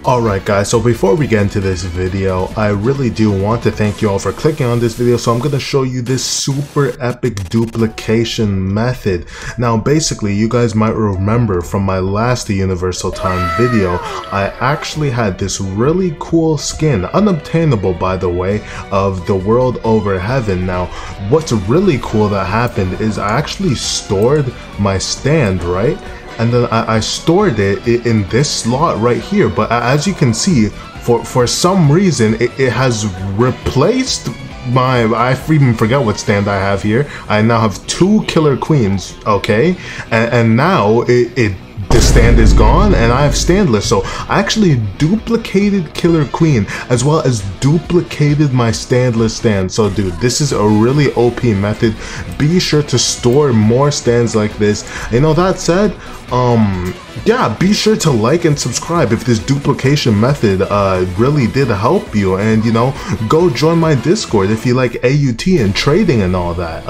Alright guys, so before we get into this video, I really do want to thank you all for clicking on this video. So I'm going to show you this super epic duplication method. Now basically, you guys might remember from my last Universal Time video, I actually had this really cool skin, unobtainable by the way, of the World Over Heaven. Now what's really cool that happened is I actually stored my stand, right? And then I stored it in this slot right here, but as you can see, for some reason it has replaced my, I even forget what stand I have here. I now have 2 Killer Queens, okay, and now the stand is gone and I have standless. So I actually duplicated Killer Queen as well as duplicated my standless stand. So dude, this is a really OP method. Be sure to store more stands like this. You know, that said, yeah, be sure to like and subscribe if this duplication method really did help you, and you know, go join my Discord if you like AUT and trading and all that.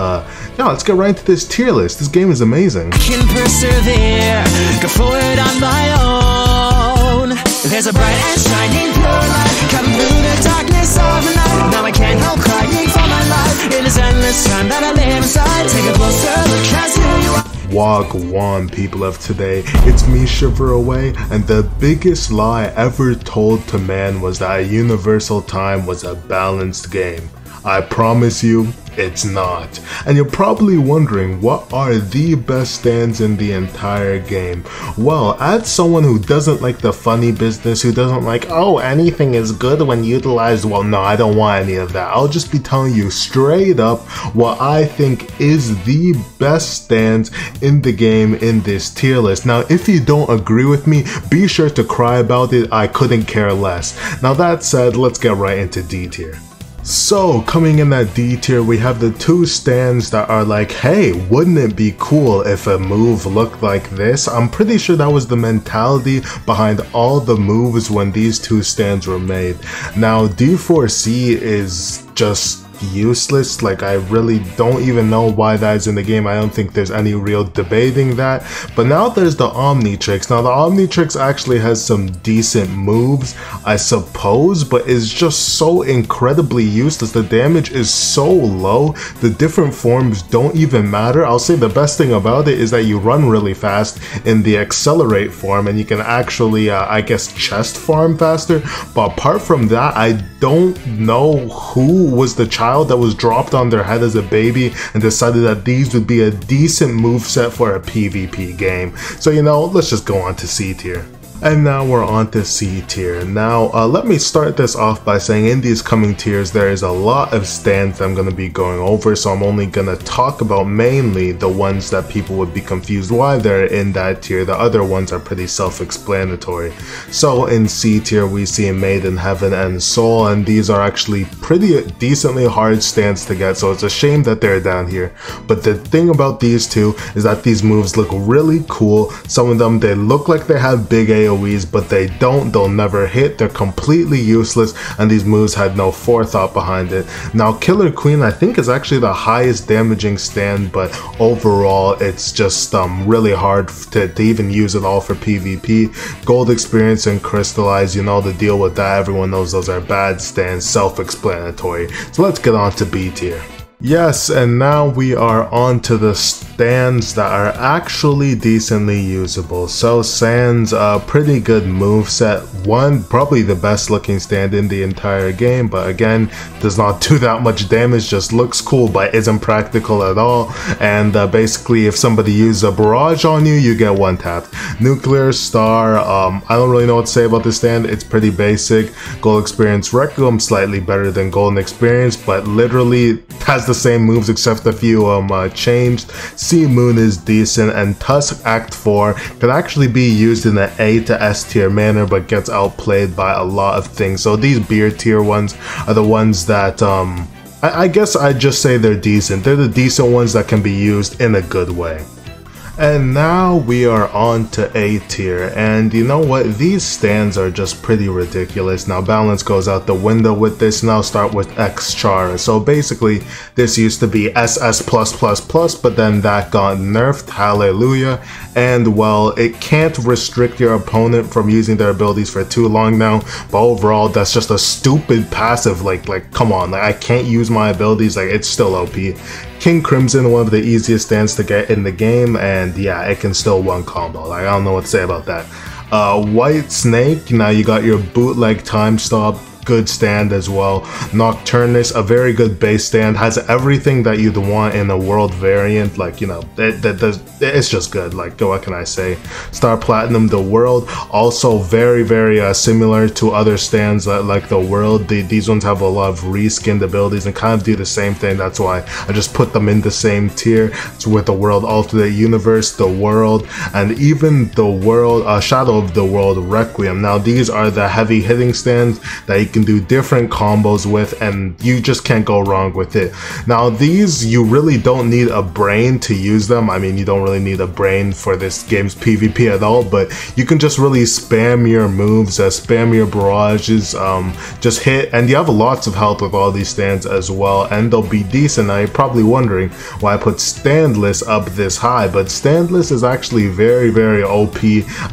Yeah, let's get right into this tier list. This game is amazing. Can persevere, go forward on my own. There's a bright and shining pure light coming through the darkness of the night. Now I can't help crying for my life in this endless time that I live inside. Take a closer look as you are. Wagwan, people of today, it's me, Shiver Away, and the biggest lie ever told to man was that Universal Time was a balanced game. I promise you, it's not. And you're probably wondering, what are the best stands in the entire game? Well, as someone who doesn't like the funny business, who doesn't like, oh, anything is good when utilized, well, no, I don't want any of that. I'll just be telling you straight up what I think is the best stands in the game in this tier list. Now, if you don't agree with me, be sure to cry about it. I couldn't care less. Now, that said, let's get right into D tier. So, coming in at D tier, we have the 2 stands that are like, hey, wouldn't it be cool if a move looked like this? I'm pretty sure that was the mentality behind all the moves when these 2 stands were made. Now, D4C is just useless. Like, I really don't even know why that is in the game. I don't think there's any real debating that. But now there's the Omnitrix. Now the Omnitrix actually has some decent moves, I suppose, but is just so incredibly useless. The damage is so low. The different forms don't even matter. I'll say the best thing about it is that you run really fast in the Accelerate form, and you can actually I guess chest farm faster. But apart from that, I don't know who was the child that was dropped on their head as a baby and decided that these would be a decent moveset for a PvP game. So, you know, let's just go on to C tier. And now we're on to C tier. Now, let me start this off by saying in these coming tiers, there is a lot of stands I'm going to be going over, so I'm only going to talk about mainly the ones that people would be confused why they're in that tier. The other ones are pretty self-explanatory. So in C tier, we see Made in Heaven and Soul, and these are actually pretty decently hard stands to get, so it's a shame that they're down here. But the thing about these 2 is that these moves look really cool. Some of them, they look like they have big AoEs, but they don't. They'll never hit. They're completely useless, and these moves had no forethought behind it. Now Killer Queen, I think, is actually the highest damaging stand, but overall it's just really hard to even use it all for PvP. Gold Experience and Crystallize, you know the deal with that. Everyone knows those are bad stands, self-explanatory. So let's get on to B tier. Yes, and now we are on to the stands that are actually decently usable. So Sans, a pretty good moveset. One, probably the best looking stand in the entire game, but again, does not do that much damage, just looks cool but isn't practical at all. And basically, if somebody uses a barrage on you, you get 1 tapped. Nuclear Star, I don't really know what to say about this stand. It's pretty basic. Gold Experience Requiem, slightly better than Golden Experience, but literally has the same moves except a few changed. Sea Moon is decent, and Tusk Act 4 can actually be used in an A to S tier manner, but gets outplayed by a lot of things. So these beer tier ones are the ones that I guess I'd just say they're decent. They're the decent ones that can be used in a good way. And now we are on to A tier, and you know what, these stands are just pretty ridiculous. Now balance goes out the window with this. Now start with X Chara. So basically this used to be SS+++, but then that got nerfed, hallelujah, and well, it can't restrict your opponent from using their abilities for too long now, but overall that's just a stupid passive. Like come on, like I can't use my abilities, like it's still OP. King Crimson, one of the easiest stands to get in the game, and yeah, it can still one combo. Like I don't know what to say about that. White Snake, now you got your bootleg time stop, good stand as well. Nocturnus, a very good base stand, has everything that you'd want in a world variant. Like, you know, it's just good. Like, what can I say? Star Platinum, the world, also very similar to other stands like the world. These ones have a lot of reskinned abilities and kind of do the same thing. That's why I just put them in the same tier. It's with the world, alternate universe, the world, and even the world, Shadow of the World, Requiem. Now these are the heavy hitting stands that you can do different combos with, and you just can't go wrong with it. Now these, you really don't need a brain to use them. I mean, you don't really need a brain for this game's PvP at all, but you can just really spam your moves, spam your barrages, just hit, and you have lots of health with all these stands as well, and they'll be decent. Now you're probably wondering why I put Standless up this high, but Standless is actually very OP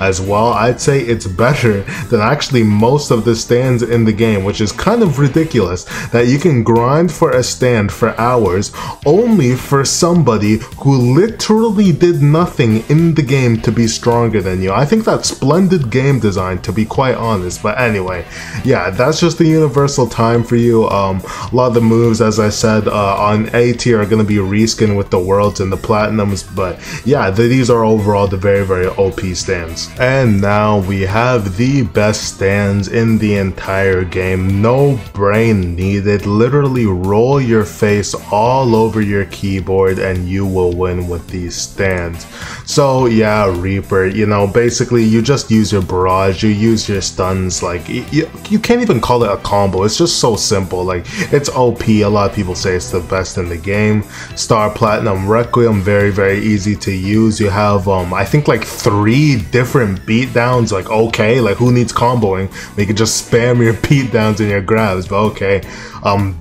as well. I'd say it's better than actually most of the stands in the game, which is kind of ridiculous that you can grind for a stand for hours only for somebody who literally did nothing in the game to be stronger than you. I think that's splendid game design, to be quite honest. But anyway, yeah, that's just the universal time for you. A lot of the moves, as I said, on A tier are going to be reskin with the worlds and the platinums, but yeah, these are overall the very OP stands. And now we have the best stands in the entire game. No brain needed, literally roll your face all over your keyboard and you will win with these stands. So yeah, Reaper, you know, basically you just use your barrage, you use your stuns. Like you can't even call it a combo, it's just so simple. Like it's OP, a lot of people say it's the best in the game. Star Platinum Requiem, very easy to use. You have I think like 3 different beatdowns. Like okay, like who needs comboing? We could just spam your beatdowns and your grabs, but okay.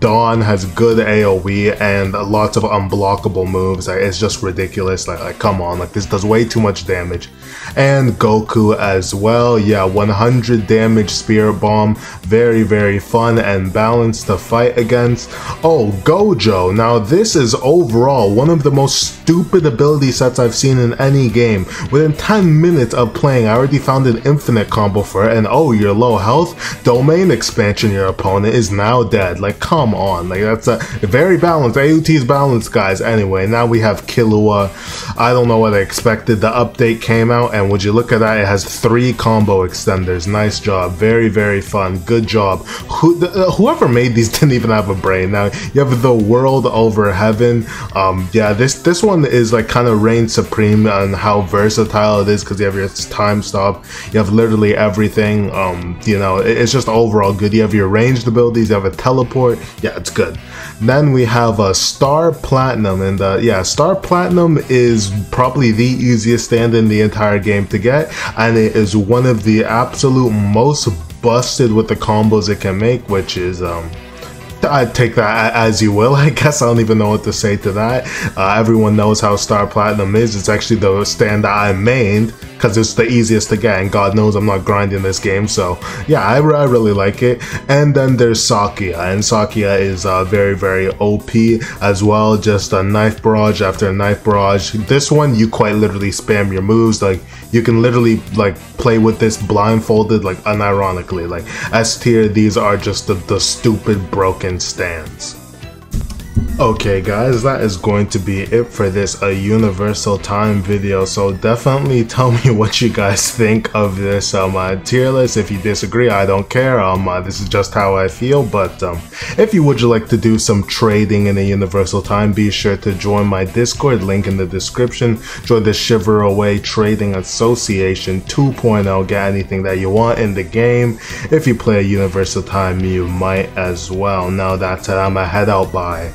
Dawn has good AoE and lots of unblockable moves. Like, it's just ridiculous. Like come on, like this does way too much damage. And Goku as well, yeah, 100 damage Spirit Bomb, very fun and balanced to fight against. Oh, Gojo, now this is overall one of the most stupid ability sets I've seen in any game. Within 10 minutes of playing, I already found an infinite combo for it, and oh, you're low health, domain expansion, your opponent is now dead. Like come on, like that's a very balanced. AOT is balanced, guys. Anyway, now we have Killua. I don't know what I expected. The update came out, and would you look at that, it has 3 combo extenders. Nice job, very fun, good job. Whoever made these didn't even have a brain. Now you have the world over heaven. Yeah, this one is like kind of reigns supreme on how versatile it is, because you have your time stop, you have literally everything. You know, it's just overall good. You have your ranged abilities, you have a teleport. Yeah, it's good. Then we have a Star Platinum, and yeah, Star Platinum is probably the easiest stand in the entire game to get, and it is one of the absolute most busted with the combos it can make, which is I'd take that as you will, I guess. I don't even know what to say to that. Everyone knows how Star Platinum is. It's actually the stand that I mained because it's the easiest to get, and God knows I'm not grinding this game, so yeah, I really like it. And then there's Sakuya, and Sakuya is very OP as well. Just a knife barrage after knife barrage. This one, you quite literally spam your moves. Like you can literally like play with this blindfolded, like unironically. Like S tier, these are just the stupid broken stands. Okay guys, that is going to be it for this universal time video, so definitely tell me what you guys think of this tier list. If you disagree, I don't care. This is just how I feel. But if you would like to do some trading in a universal time, be sure to join my Discord, link in the description. Join the Shiver Away Trading Association 2.0, get anything that you want in the game. If you play a universal time, you might as well. Now that's it, I'ma head out, bye.